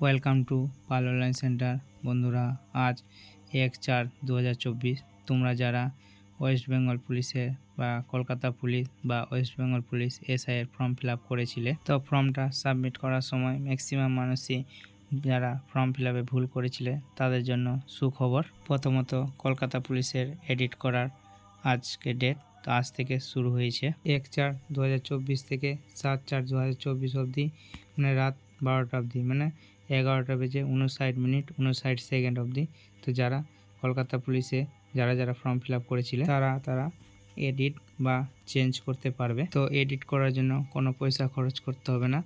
Welcome to Pal online centre. বন্ধুরা, আজ 1/4/2024 তোমরা যারা ওয়েস্ট বেঙ্গল পুলিশের বা কলকাতা পুলিশ বা ওয়েস্ট বেঙ্গল পুলিশ এসআই এর ফর্ম ফিল আপ করেছিলে, তো ফর্মটা সাবমিট করার সময় ম্যাক্সিমাম মানুষই যারা ফর্ম ফিল আপে ভুল করেছিলে তাদের জন্য সুখবর। প্রথমত, কলকাতা পুলিশের এডিট করার আজকে ডেট, তো আজ থেকে শুরু হয়েছে 1/4/2024 থেকে 7/4/2024 অবধি, মানে রাত 12টা অবধি, মানে 11টা বেজে 59 মিনিট 59 সেকেন্ড অবধি। তো যারা কলকাতা পুলিশে যারা ফর্ম ফিল আপ করেছিলে তারা এডিট বা চেঞ্জ করতে পারবে। তো এডিট করার জন্য কোনো পয়সা খরচ করতে হবে না,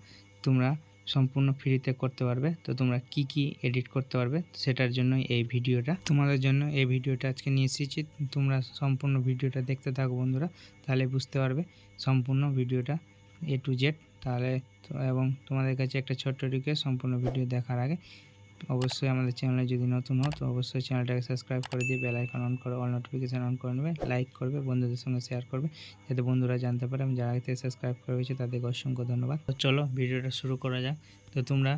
তোমরা সম্পূর্ণ ফ্রিতে করতে পারবে। তো তোমরা কি এডিট করতে পারবে সেটার জন্য এই ভিডিওটা তোমাদের জন্য। এই ভিডিওটা আজকে নিয়ে এসেছি, তোমরা সম্পূর্ণ ভিডিওটা দেখতে থাকো বন্ধুরা, তাহলে বুঝতে পারবে সম্পূর্ণ ভিডিওটা A to Z। তাহলে এবং তোমাদের কাছে একটা ছোট্ট রিকোয়েস্ট, সম্পূর্ণ ভিডিও দেখার আগে অবশ্যই আমাদের চ্যানেলে যদি নতুন হও তো অবশ্যই চ্যানেলটাকে সাবস্ক্রাইব করে দিয়ে বেল আইকন অন করে অল নোটিফিকেশান অন করে নেবে, লাইক করবে, বন্ধুদের সঙ্গে শেয়ার করবে যাতে বন্ধুরা জানতে পারে। আমি যারা আগে থেকে সাবস্ক্রাইব করে হয়েছে তাদেরকে অসংখ্য ধন্যবাদ। তো চলো ভিডিওটা শুরু করা যাক। তো তোমরা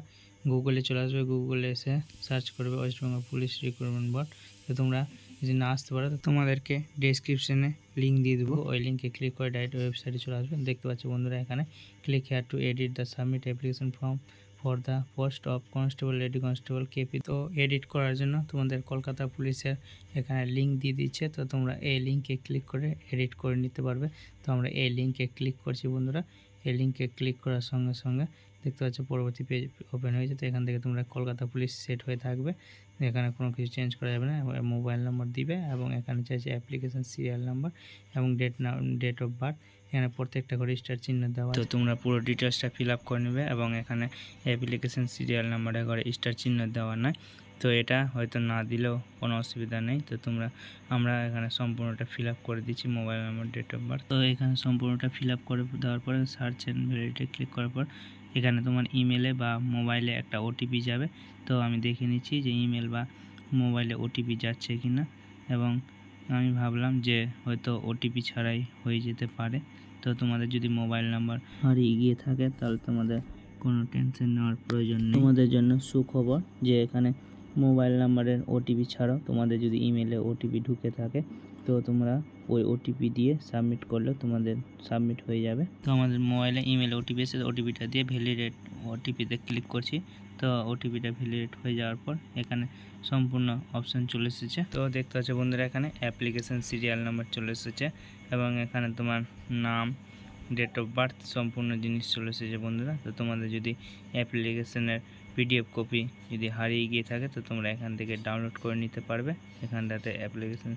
গুগলে চলে আসবে, গুগলে এসে সার্চ করবে West Bengal police recruitment board. তো তোমরা যদি না আসতে পারো তো তোমাদেরকে ডেসক্রিপশনে লিঙ্ক দিয়ে দেবো, ওই লিঙ্কে ক্লিক করে ডাইরেক্ট ওয়েবসাইটে চলে আসবে। দেখতে পাচ্ছ বন্ধুরা, এখানে click here two edit the submit application form for the post of constable, lady constable, KP. তো এডিট করার জন্য তোমাদের কলকাতা পুলিশের এখানে লিঙ্ক দিয়ে দিচ্ছে, তো তোমরা এই লিঙ্কে ক্লিক করে এডিট করে নিতে পারবে। তো আমরা এই লিঙ্কে ক্লিক করছি বন্ধুরা। এই লিঙ্কে ক্লিক করার সঙ্গে সঙ্গে দেখতে পাচ্ছ পরবর্তী পেজ ওপেন হয়েছে। তো এখান থেকে তোমরা কলকাতা পুলিশ সেট হয়ে থাকবে, এখানে কোনো কিছু চেঞ্জ করা যাবে না। মোবাইল নাম্বার দিবে এবং এখানে চাইছে অ্যাপ্লিকেশন সিরিয়াল নাম্বার এবং ডেট অফ বার্থ। এখানে প্রত্যেকটা করে স্টার চিহ্ন দেওয়া, তো তোমরা পুরো ডিটেলসটা ফিল আপ করে নেবে এবং এখানে অ্যাপ্লিকেশন সিরিয়াল নাম্বারে করে স্টার চিহ্ন দেওয়া নয়। তো এটা হয়তো না দিলেও কোনো অসুবিধা নেই। তো আমরা এখানে সম্পূর্ণটা ফিল আপ করে দিচ্ছি, mobile number, date of birth. তো এখানে সম্পূর্ণটা ফিল আপ করে দেওয়ার পরে সার্চ অ্যান্ড ভ্যালিডিটি ক্লিক করার পর এখানে তোমার ইমেলে বা মোবাইলে একটা ওটিপি যাবে। তো আমি দেখে নিচ্ছি যে ইমেল বা মোবাইলে ওটিপি যাচ্ছে কি না, এবং আমি ভাবলাম যে হয়তো ওটিপি ছাড়াই হয়ে যেতে পারে। তো তোমাদের যদি মোবাইল নাম্বার হারিয়ে গিয়ে থাকে তাহলে তোমাদের কোনো টেনশন নেওয়ার প্রয়োজন নেই। তোমাদের জন্য সুখবর যে এখানে মোবাইল নাম্বারের ওটিপি ছাড়াও তোমাদের যদি ইমেলে ওটিপি ঢুকে থাকে তো তোমরা ওই ওটিপি দিয়ে সাবমিট করলে তোমাদের সাবমিট হয়ে যাবে। তো আমাদের মোবাইলে ইমেলে ওটিপি এসে ওটিপিটা দিয়ে ভ্যালিডেট ওটিপিতে ক্লিক করছি। তো ওটিপিটা ভ্যালিডেট হয়ে যাওয়ার পর এখানে সম্পূর্ণ অপশান চলে এসেছে। তো দেখতে পাচ্ছ বন্ধুরা, এখানে অ্যাপ্লিকেশন সিরিয়াল নাম্বার চলে এসেছে এবং এখানে তোমার নাম, ডেট অফ বার্থ, সম্পূর্ণ জিনিস চলে এসেছে বন্ধুরা। তো তোমাদের যদি অ্যাপ্লিকেশনের পিডিএফ কপি যদি হারিয়ে গিয়ে থাকে তো তোমরা এখান থেকে ডাউনলোড করে নিতে পারবে। এখানটাতে অ্যাপ্লিকেশন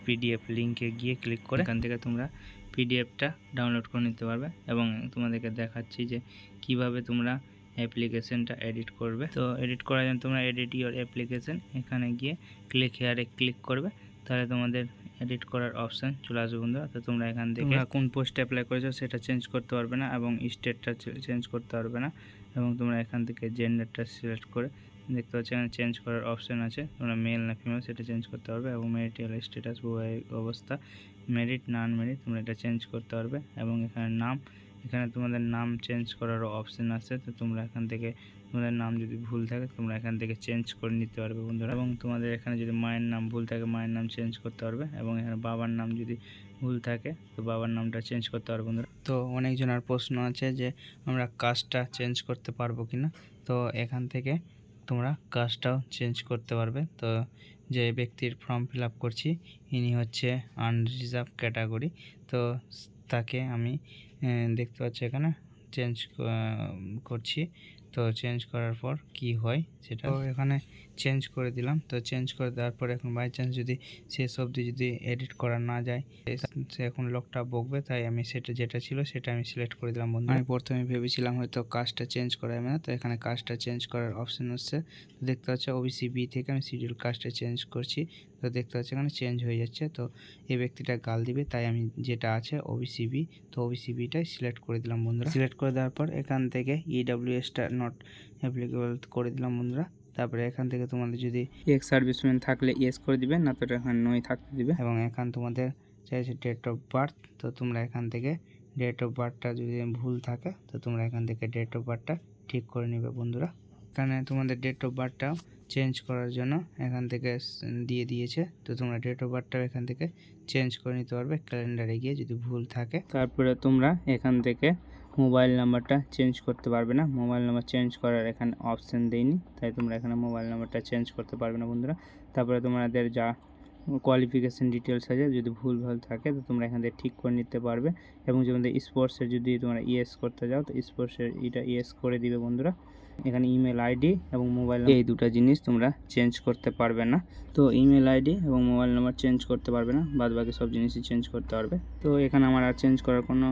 পিডিএফ লিঙ্কে গিয়ে ক্লিক করে এখান থেকে তোমরা পিডিএফটা ডাউনলোড করে নিতে পারবে এবং তোমাদেরকে দেখাচ্ছি যে কিভাবে তোমরা অ্যাপ্লিকেশনটা এডিট করবে। তো এডিট করার জন্য তোমরা এডিট ইওর অ্যাপ্লিকেশন এখানে গিয়ে ক্লিক হেয়ারে ক্লিক করবে, তাহলে তোমাদের এডিট করার অপশান চলে আসবে বন্ধুরা। তো তোমরা এখান থেকে কোন পোস্টে অ্যাপ্লাই করেছো সেটা চেঞ্জ করতে পারবে না এবং স্টেটটা চেঞ্জ করতে পারবে না, এবং তোমরা এখান থেকে জেন্ডারটা সিলেক্ট করে দেখতে পাচ্ছ এখানে চেঞ্জ করার অপশান আছে। তোমরা মেল না ফিমেল সেটা চেঞ্জ করতে পারবে এবং ম্যারিটাল স্ট্যাটাস, বৈবাহিক অবস্থা, মেরিট না আনমেরিট, তোমরা এটা চেঞ্জ করতে পারবে। এবং এখানে নাম, এখানে তোমাদের নাম চেঞ্জ করারও অপশান আছে। তো তোমরা এখান থেকে তোমাদের নাম যদি ভুল থাকে তোমরা এখান থেকে চেঞ্জ করে নিতে পারবে বন্ধুরা। এবং তোমাদের এখানে যদি মায়ের নাম ভুল থাকে মায়ের নাম চেঞ্জ করতে পারবে, এবং এখানে বাবার নাম যদি ভুল থাকে তো বাবার নামটা চেঞ্জ করতে পারবে বন্ধুরা। তো অনেকজনের প্রশ্ন আছে যে আমরা কাস্টটা চেঞ্জ করতে পারবো কিনা, তো এখান থেকে তোমরা কাস্টটাও চেঞ্জ করতে পারবে। তো যে ব্যক্তির ফর্ম ফিল আপ করছি ইনি হচ্ছে আনরিজার্ভ ক্যাটাগরি, তো তাকে আমি দেখতে পাচ্ছি এখানে চেঞ্জ করছি। তো চেঞ্জ করার পর কি হয় সেটা এখানে চেঞ্জ করে দিলাম। তো চেঞ্জ করে দেওয়ার পর এখন বাই চান্স যদি শেষ অবধি যদি এডিট করা না যায় সে এখন লোকটা বকবে, তাই আমি সেটা যেটা ছিল সেটা আমি সিলেক্ট করে দিলাম বন্ধু। আমি প্রথমে ভেবেছিলাম হয়তো কাস্টটা চেঞ্জ করা যাবে না, তো এখানে কাস্টটা চেঞ্জ করার অপশান হচ্ছে। তো দেখতে পাচ্ছি ওবিসি বি থেকে আমি শিডিউল কাস্টে চেঞ্জ করছি। তো দেখতে পাচ্ছি এখানে চেঞ্জ হয়ে যাচ্ছে। তো এই ব্যক্তিটা গাল দিবে তাই আমি যেটা আছে ওবিসি বি, তো ওবিসি বিটাই সিলেক্ট করে দিলাম বন্ধুরা। সিলেক্ট করে দেওয়ার পর এখান থেকে ইডব্লিউএসটা নট অ্যাপ্লিকেবল করে দিলাম বন্ধুরা। তারপরে এখান থেকে তোমাদের যদি এক্স সার্ভিসম্যান থাকলে ইয়েস করে দিবে, না তো এখানে নয় থাকতে দিবে। এবং এখান তোমাদের চাইছে ডেট অফ বার্থ, তো তোমরা এখান থেকে ডেট অফ বার্থটা যদি ভুল থাকে তো তোমরা এখান থেকে ডেট অফ বার্থটা ঠিক করে নেবে বন্ধুরা। এখানে তোমাদের ডেট অফ বার্থটাও চেঞ্জ করার জন্য এখান থেকে দিয়ে দিয়েছে। তো তোমরা ডেট অফ বার্থটাও এখান থেকে চেঞ্জ করে নিতে পারবে ক্যালেন্ডারে গিয়ে যদি ভুল থাকে। তারপরে তোমরা এখান থেকে মোবাইল নাম্বারটা চেঞ্জ করতে পারবে না। মোবাইল নাম্বার চেঞ্জ করার এখানে অপশান দেয়নি, তাই তোমরা এখানে মোবাইল নাম্বারটা চেঞ্জ করতে পারবে না বন্ধুরা। তারপরে তোমাদের যা কোয়ালিফিকেশান ডিটেলস আছে যদি ভুল ভাল থাকে তো তোমরা এখান থেকে ঠিক করে নিতে পারবে। এবং যেমন স্পোর্টসের যদি তোমরা ইয়েস করতে যাও তো স্পোর্টসের এটা ইয়েস করে দিবে বন্ধুরা। এখানে ইমেল আইডি এবং মোবাইল এই দুটো জিনিস তোমরা চেঞ্জ করতে পারবে না। তো ইমেল আইডি এবং মোবাইল নাম্বার চেঞ্জ করতে পারবে না, বাদ বাকি সব জিনিসই চেঞ্জ করতে পারবে। তো এখানে আমার আর চেঞ্জ করার কোনো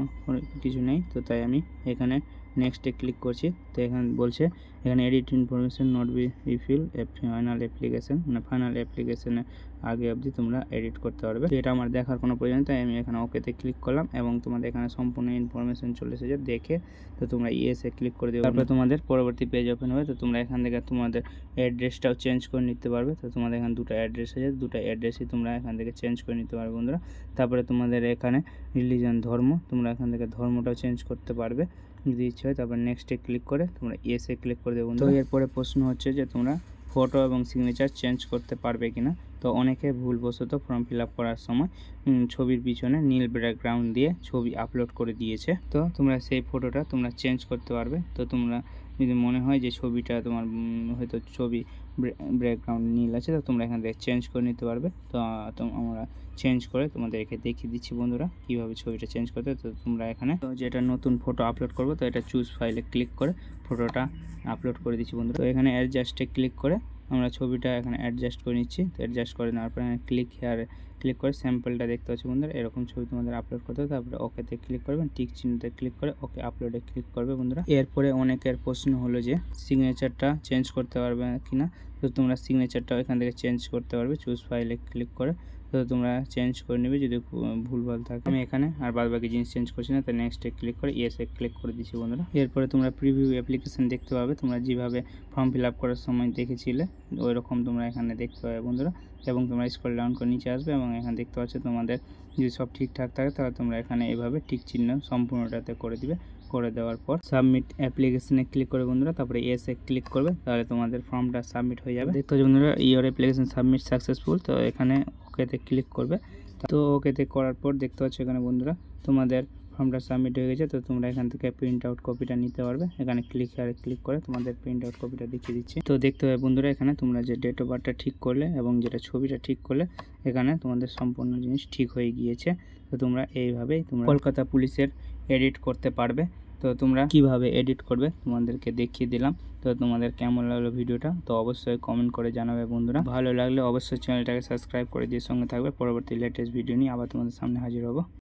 কিছু নেই, তো তাই আমি এখানে নেক্সটে ক্লিক করছি। তো এখানে বলছে এখানে edit information not be refill final application, মানে ফাইনাল অ্যাপ্লিকেশনের আগে অবধি তোমরা এডিট করতে পারবে। তো এটা আমার দেখার কোনো প্রয়োজন নেই, তাই আমি এখানে ওকেতে ক্লিক করলাম এবং তোমাদের এখানে সম্পূর্ণ ইনফরমেশন চলে এসেছে দেখে। তো তোমরা ইয়েসে ক্লিক করে দেবে, তারপরে তোমাদের পরবর্তী পেজ ওপেন হবে। তো তোমরা এখান থেকে তোমাদের অ্যাড্রেসটাও চেঞ্জ করে নিতে পারবে। তো তোমাদের এখানে দুটো অ্যাড্রেস আছে, দুটো অ্যাড্রেসই তোমরা এখান থেকে চেঞ্জ করে নিতে পারবে বন্ধুরা। তারপরে তোমাদের এখানে রিলিজন ধর্ম, তোমরা এখান থেকে ধর্মটাও চেঞ্জ করতে পারবে যদি ইচ্ছে হয়। তারপর নেক্সটে ক্লিক করে তোমরা ইয়েসে ক্লিক করে দেবো। তো এরপরে প্রশ্ন হচ্ছে যে তোমরা ফটো এবং সিগনেচার চেঞ্জ করতে পারবে কিনা। তো অনেকে ভুলবশত ফর্ম ফিল আপ করার সময় ছবির পিছনে নীল ব্যাকগ্রাউন্ড দিয়ে ছবি আপলোড করে দিয়েছে। তো তোমরা সেই ফটোটা তোমরা চেঞ্জ করতে পারবে। তো তোমরা যদি মনে হয় যে ছবিটা তোমার হয়তো ছবি ব্যাকগ্রাউন্ড নীল আছে, তো তোমরা এখান থেকে চেঞ্জ করে নিতে পারবে। তো আমরা চেঞ্জ করে তোমাদেরকে দেখিয়ে দিচ্ছি বন্ধুরা কীভাবে ছবিটা চেঞ্জ করতে। তো তোমরা এখানে তো যেটা নতুন ফটো আপলোড করবো তো এটা চুজ ফাইলে ক্লিক করে ফটোটা আপলোড করে দিচ্ছি বন্ধুরা। তো এখানে অ্যাডজাস্টে ক্লিক করে আমরা ছবিটা এখানে অ্যাডজাস্ট করে নিচ্ছি। তো অ্যাডজাস্ট করে নেওয়ার পর এখানে ক্লিক হেয়ারে ক্লিক করে স্যাম্পলটা দেখতে পাচ্ছি বন্ধুরা, এরকম ছবি তোমাদের আপলোড করতে হবে। তারপরে ওকেতে ক্লিক করবেন, টিক চিহ্নতে ক্লিক করে ওকে আপলোডে ক্লিক করবে বন্ধুরা। এরপরে অনেকের প্রশ্ন হলো যে সিগনেচারটা চেঞ্জ করতে পারবে কিনা। তো তোমরা সিগনেচারটাও এখান থেকে চেঞ্জ করতে পারবে চুজ ফাইলে ক্লিক করে। তো তোমরা চেঞ্জ করে নেবে যদি ভুলভাল থাকে। আমি এখানে আর বাদ বাকি জিনিস চেঞ্জ করছি না, তো নেক্সটে ক্লিক করে ইয়েসে ক্লিক করে দিচ্ছি বন্ধুরা। এরপরে তোমরা প্রিভিউ অ্যাপ্লিকেশন দেখতে পাবে, তোমরা যেভাবে ফর্ম ফিল আপ করার সময় দেখেছিলে ওই রকম তোমরা এখানে দেখতে পাবে বন্ধুরা। এবং তোমরা স্ক্রল ডাউন করে নিচে আসবে এবং এখানে দেখতে পাচ্ছ তোমাদের যদি সব ঠিকঠাক থাকে তাহলে তোমরা এখানে এভাবে টিক চিহ্ন সম্পূর্ণটাতে করে দিবে। করে দেওয়ার পর সাবমিট অ্যাপ্লিকেশনে ক্লিক করে বন্ধুরা, তারপরে এসে ক্লিক করবে, তাহলে তোমাদের ফর্মটা সাবমিট হয়ে যাবে। দেখতে পাচ্ছ বন্ধুরা ইওর অ্যাপ্লিকেশন সাবমিট সাকসেসফুল। তো এখানে ওকেতে ক্লিক করবে। তো ওকেতে করার পর দেখতে পাচ্ছ এখানে বন্ধুরা তোমাদের ফর্মটা সাবমিট হয়ে গেছে। তো তোমরা এখান থেকে প্রিন্ট আউট কপিটা নিতে পারবে। এখানে ক্লিক হেয়ারে ক্লিক করে তোমাদের প্রিন্ট আউট কপিটা দেখিয়ে দিচ্ছি। তো দেখতে হবে বন্ধুরা এখানে তোমরা যে ডেট অফ বার্থটা ঠিক করলে এবং যেটা ছবিটা ঠিক করলে এখানে তোমাদের সম্পূর্ণ জিনিস ঠিক হয়ে গিয়েছে। তো তোমরা এইভাবেই তোমরা কলকাতা পুলিশের এডিট করতে পারবে। তো তোমরা কিভাবে এডিট করবে তোমাদেরকে দেখিয়ে দিলাম। তো তোমাদের কেমন লাগলো ভিডিওটা তো অবশ্যই কমেন্ট করে জানাবে বন্ধুরা। ভালো লাগলে অবশ্যই চ্যানেলটাকে সাবস্ক্রাইব করে দিয়ে সঙ্গে থাকবে। পরবর্তী লেটেস্ট ভিডিও নিয়ে আবার তোমাদের সামনে হাজির হব।